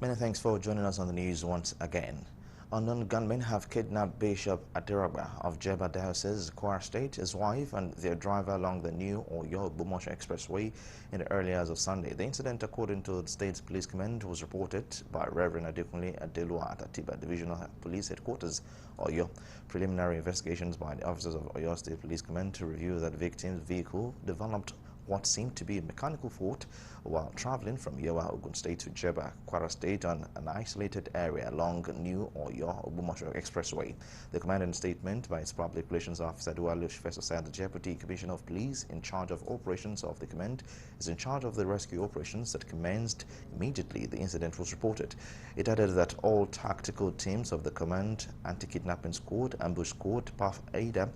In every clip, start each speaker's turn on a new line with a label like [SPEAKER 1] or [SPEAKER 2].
[SPEAKER 1] Many thanks for joining us on the news once again. Unknown gunmen have kidnapped Bishop Adiragba of Jeba Diocese, Kwara State, his wife, and their driver along the new Ogbomosho Expressway in the early hours of Sunday. The incident, according to the state's police command, was reported by Reverend Adekunle Adelua at Atiba Divisional Police Headquarters, Oyo. Preliminary investigations by the officers of Oyo State Police Command to review that victim's vehicle developed what seemed to be a mechanical fault while traveling from Yewa, Ogun State to Jeba, Kwara State on an isolated area along New Ogbomosho Expressway. The commanding statement by its public relations officer, Dualu Shifeso, said the Deputy Commissioner of Police in charge of operations of the command is in charge of the rescue operations that commenced immediately the incident was reported. It added that all tactical teams of the command, anti-kidnapping squad, ambush squad, PAF AIDA,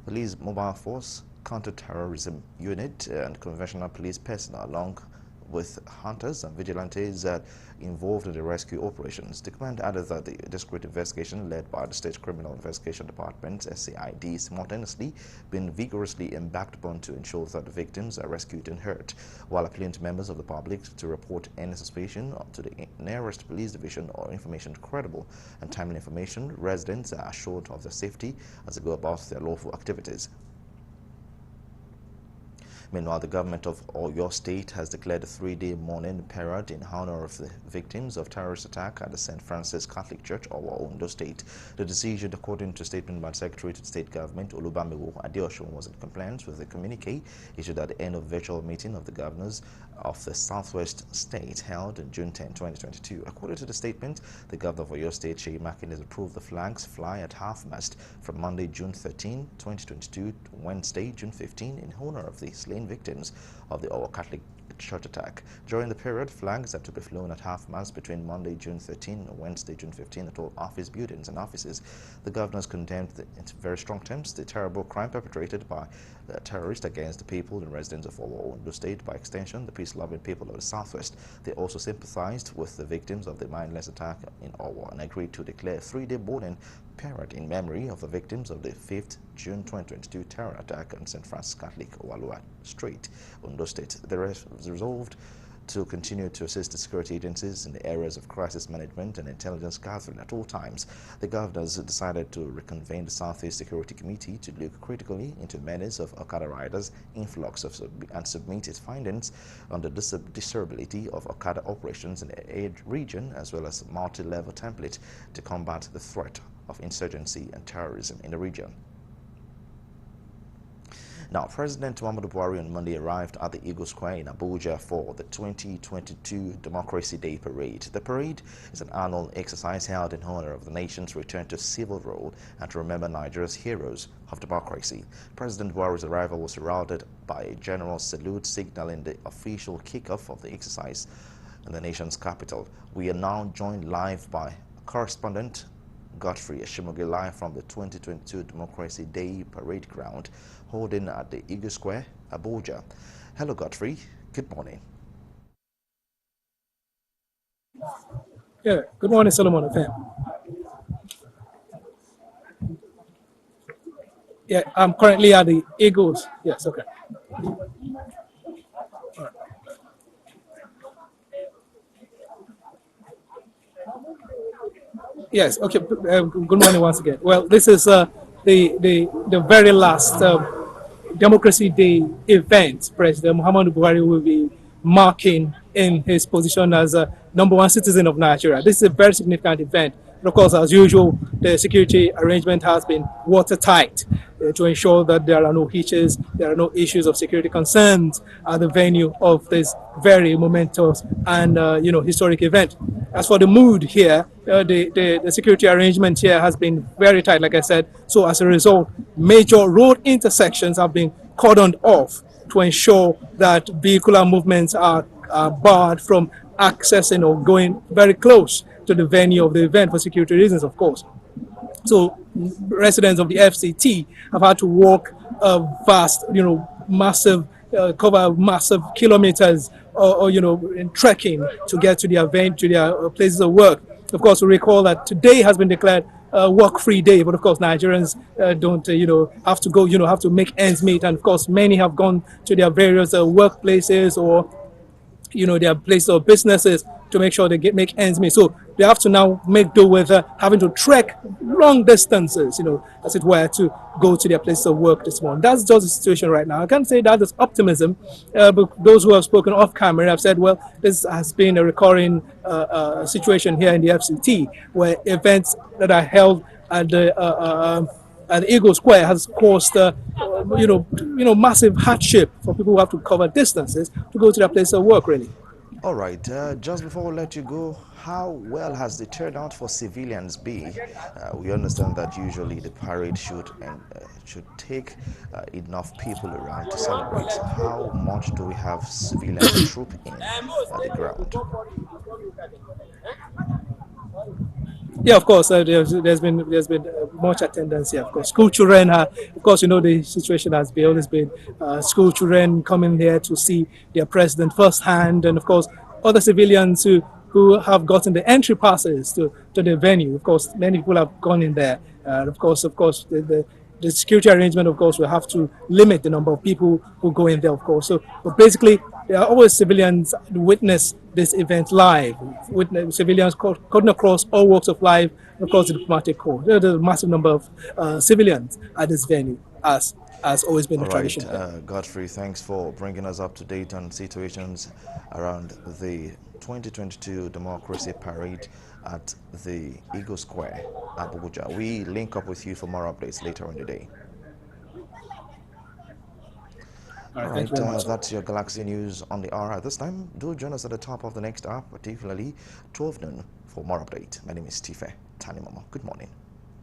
[SPEAKER 1] police mobile force, counter-terrorism unit and conventional police personnel along with hunters and vigilantes involved in the rescue operations. The command added that the discreet investigation led by the State Criminal Investigation Department, SCID, simultaneously been vigorously embarked upon to ensure that the victims are rescued and hurt, while appealing to members of the public to report any suspicion to the nearest police division or information credible and timely information. Residents are assured of their safety as they go about their lawful activities. Meanwhile, the government of Oyo State has declared a 3-day mourning period in honor of the victims of terrorist attack at the St. Francis Catholic Church, Owo, Ondo State. The decision, according to a statement by the Secretary to the State Government, Olubamiwo Adeosun, was in compliance with the communique issued at the end of virtual meeting of the governors of the Southwest State held on June 10, 2022. According to the statement, the governor of Oyo State, Seyi Makinde, has approved the flags fly at half-mast from Monday, June 13, 2022 to Wednesday, June 15, in honor of the slain victims of the Owo Catholic Church attack. During the period, flags are to be flown at half-mast between Monday, June 13 and Wednesday, June 15 at all office buildings and offices. The governors condemned in very strong terms the terrible crime perpetrated by terrorists against the people and residents of Owo, Ondo State, by extension, the peace-loving people of the Southwest. They also sympathized with the victims of the mindless attack in Owo and agreed to declare a 3-day mourning period in memory of the victims of the 5th June 2022 terror attack on St. Francis Catholic, Owalua Street, Ondo State. They resolved to continue to assist the security agencies in the areas of crisis management and intelligence gathering at all times. The governors decided to reconvene the Southeast Security Committee to look critically into menace of Okada riders, influx of and submit its findings on the desirability of Okada operations in the region, as well as multi-level template to combat the threat of insurgency and terrorism in the region. Now, President Muhammadu Buhari on Monday arrived at the Eagle Square in Abuja for the 2022 Democracy Day Parade. The parade is an annual exercise held in honor of the nation's return to civil rule and to remember Nigeria's heroes of democracy. President Buhari's arrival was heralded by a general salute signaling the official kickoff of the exercise in the nation's capital. We are now joined live by correspondent Godfrey Ashimoge, live from the 2022 Democracy Day Parade ground holding at the Eagle Square, Abuja. Hello, Godfrey. Good morning.
[SPEAKER 2] Yeah, good morning, Solomon FM. Yeah, I'm currently at the Eagles. Yes, okay. Yes, okay. Good morning once again. Well, this is the very last Democracy Day event President Muhammadu Buhari will be marking in his position as #1 citizen of Nigeria. This is a very significant event. And of course, as usual, the security arrangement has been watertight to ensure that there are no hitches, there are no issues of security concerns at the venue of this very momentous and historic event. As for the mood here, the security arrangement here has been very tight, like I said. So as a result, major road intersections have been cordoned off to ensure that vehicular movements are barred from accessing or going very close to the venue of the event for security reasons, of course. So residents of the FCT have had to walk vast, massive, cover massive kilometers or in trekking to get to their event, to their places of work. Of course, we recall that today has been declared work-free day, but of course Nigerians don't, have to go, have to make ends meet, and of course many have gone to their various workplaces or, their places of businesses to make sure they make ends meet. So they have to now make do with having to trek long distances, as it were, to go to their places of work this morning. That's just the situation right now. I can't say that there's optimism, but those who have spoken off camera have said, well, this has been a recurring situation here in the FCT, where events that are held at the Eagle Square has caused, massive hardship for people who have to cover distances to go to their place of work. Really.
[SPEAKER 1] All right, just before we let you go, how well has the turnout for civilians been? We understand that usually the parade should take enough people around to celebrate. How much do we have civilians troop in at the ground?
[SPEAKER 2] Yeah, of course. There's been much attendance here. Of course, school children are. Of course, the situation has been always been school children coming here to see their president firsthand, and of course, other civilians who have gotten the entry passes to the venue. Of course, many people have gone in there. Of course, the security arrangement, of course, will have to limit the number of people who go in there, of course. So, but basically, there are always civilians who witness this event live, witness civilians cutting across all walks of life, and of course, the diplomatic corps. There's a massive number of civilians at this venue, as has always been
[SPEAKER 1] All
[SPEAKER 2] the
[SPEAKER 1] right,
[SPEAKER 2] tradition here.
[SPEAKER 1] Godfrey, thanks for bringing us up to date on situations around the 2022 Democracy Parade at the Eagle Square, Abuja. We link up with you for more updates later in the day.
[SPEAKER 2] All
[SPEAKER 1] All
[SPEAKER 2] right, thank you
[SPEAKER 1] right,
[SPEAKER 2] very much.
[SPEAKER 1] that's your Galaxy News on the hour at this time. Do join us at the top of the next hour, particularly 12 noon, for more update. My name is Tife Tanimama. Good morning.